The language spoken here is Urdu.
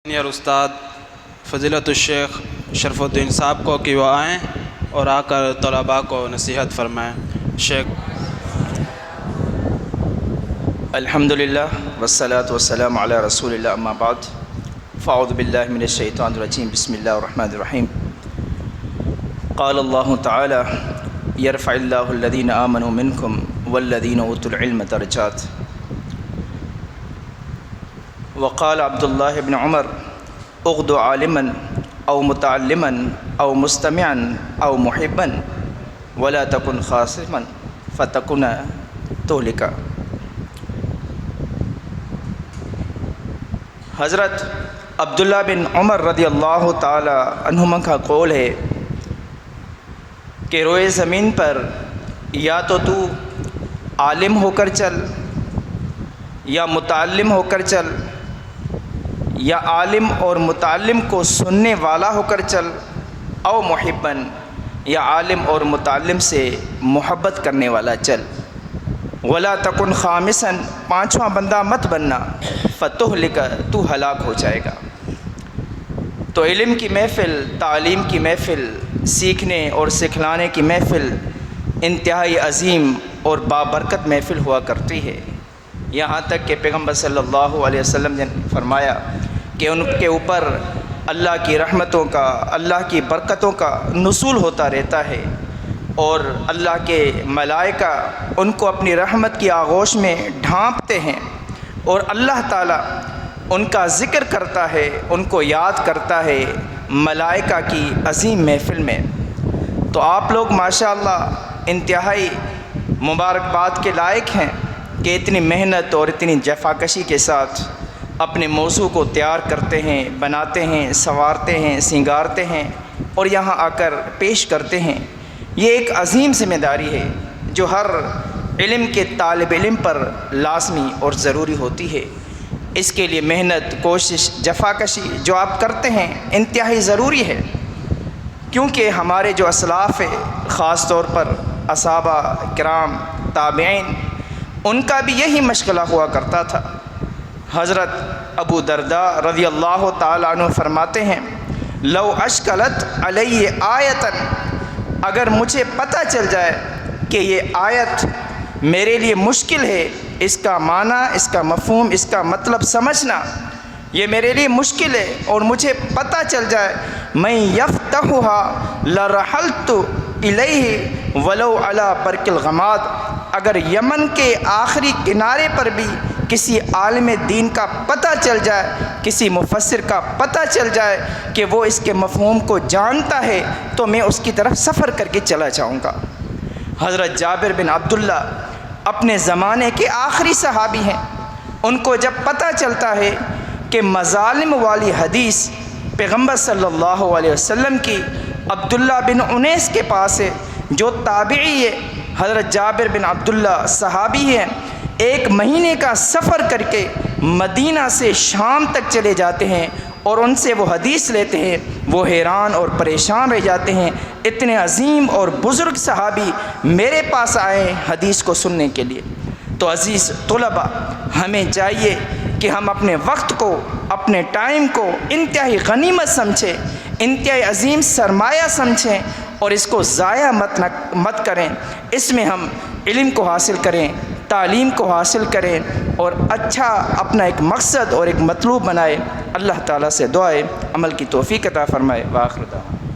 سینئر استاد فضیلت الشیخ شرف الدین صاحب کو کہ وہ آئیں اور آ کر طلباء کو نصیحت فرمائیں۔ شیخ الحمدللہ والصلاة والسلام علی رسول اللہ، اما بعد فاعوذ باللہ من الشیطان الرجیم، بسم اللہ الرحمن الرحیم۔ قال اللہ تعالی یرفع اللہ الذین آمنوا منکم والذین اوتوا العلم درجات۔ وقال عبد اللہ بن عمر اغد عالما او متعلما او مستمعا او محبا ولا تکن خاصما فتکن تہلکا۔ حضرت عبداللہ بن عمر رضی اللہ تعالی عنہما کا قول ہے کہ روئے زمین پر یا تو عالم ہو کر چل، یا متعلم ہو کر چل، یا عالم اور متعلم کو سننے والا ہو کر چل، او محبن، یا عالم اور متعلم سے محبت کرنے والا چل، ولا تکن خامسا، پانچواں بندہ مت بننا، فتہلک، تو ہلاک ہو جائے گا۔ تو علم کی محفل، تعلیم کی محفل، سیکھنے اور سکھلانے کی محفل انتہائی عظیم اور بابرکت محفل ہوا کرتی ہے، یہاں تک کہ پیغمبر صلی اللہ علیہ وسلم نے فرمایا کہ ان کے اوپر اللہ کی رحمتوں کا، اللہ کی برکتوں کا نزول ہوتا رہتا ہے، اور اللہ کے ملائکہ ان کو اپنی رحمت کی آغوش میں ڈھانپتے ہیں، اور اللہ تعالیٰ ان کا ذکر کرتا ہے، ان کو یاد کرتا ہے ملائکہ کی عظیم محفل میں۔ تو آپ لوگ ماشاءاللہ انتہائی مبارکباد کے لائق ہیں کہ اتنی محنت اور اتنی جفاکشی کے ساتھ اپنے موضوع کو تیار کرتے ہیں، بناتے ہیں، سنوارتے ہیں، سنگارتے ہیں اور یہاں آ کر پیش کرتے ہیں۔ یہ ایک عظیم ذمہ داری ہے جو ہر علم کے طالب علم پر لازمی اور ضروری ہوتی ہے۔ اس کے لیے محنت، کوشش، جفاکشی جو آپ کرتے ہیں انتہائی ضروری ہے، کیونکہ ہمارے جو اسلاف ہے، خاص طور پر صحابہ کرام، تابعین، ان کا بھی یہی مشغلہ ہوا کرتا تھا۔ حضرت ابو درداء رضی اللہ تعالیٰ عنہ فرماتے ہیں لو اشکلت علی آیتن، اگر مجھے پتہ چل جائے کہ یہ آیت میرے لیے مشکل ہے، اس کا معنی، اس کا مفہوم، اس کا مطلب سمجھنا یہ میرے لیے مشکل ہے، اور مجھے پتہ چل جائے میں یفتحها لرحلت الیہ ولو علی برک الغماد، اگر یمن کے آخری کنارے پر بھی کسی عالم دین کا پتہ چل جائے، کسی مفسر کا پتہ چل جائے کہ وہ اس کے مفہوم کو جانتا ہے، تو میں اس کی طرف سفر کر کے چلا جاؤں گا۔ حضرت جابر بن عبداللہ اپنے زمانے کے آخری صحابی ہیں، ان کو جب پتہ چلتا ہے کہ مظالم والی حدیث پیغمبر صلی اللہ علیہ وسلم کی عبداللہ بن انیس کے پاس ہے، جو تابعی ہے، حضرت جابر بن عبداللہ صحابی ہیں، ایک مہینے کا سفر کر کے مدینہ سے شام تک چلے جاتے ہیں اور ان سے وہ حدیث لیتے ہیں، وہ حیران اور پریشان رہ جاتے ہیں، اتنے عظیم اور بزرگ صحابی میرے پاس آئے ہیں حدیث کو سننے کے لیے۔ تو عزیز طلباء، ہمیں چاہیے کہ ہم اپنے وقت کو، اپنے ٹائم کو انتہائی غنیمت سمجھیں، انتہائی عظیم سرمایہ سمجھیں، اور اس کو ضائع مت کریں۔ اس میں ہم علم کو حاصل کریں، تعلیم کو حاصل کریں، اور اچھا اپنا ایک مقصد اور ایک مطلوب بنائیں۔ اللہ تعالیٰ سے دعائیں عمل کی توفیق عطا فرمائے۔ وآخر دعوانا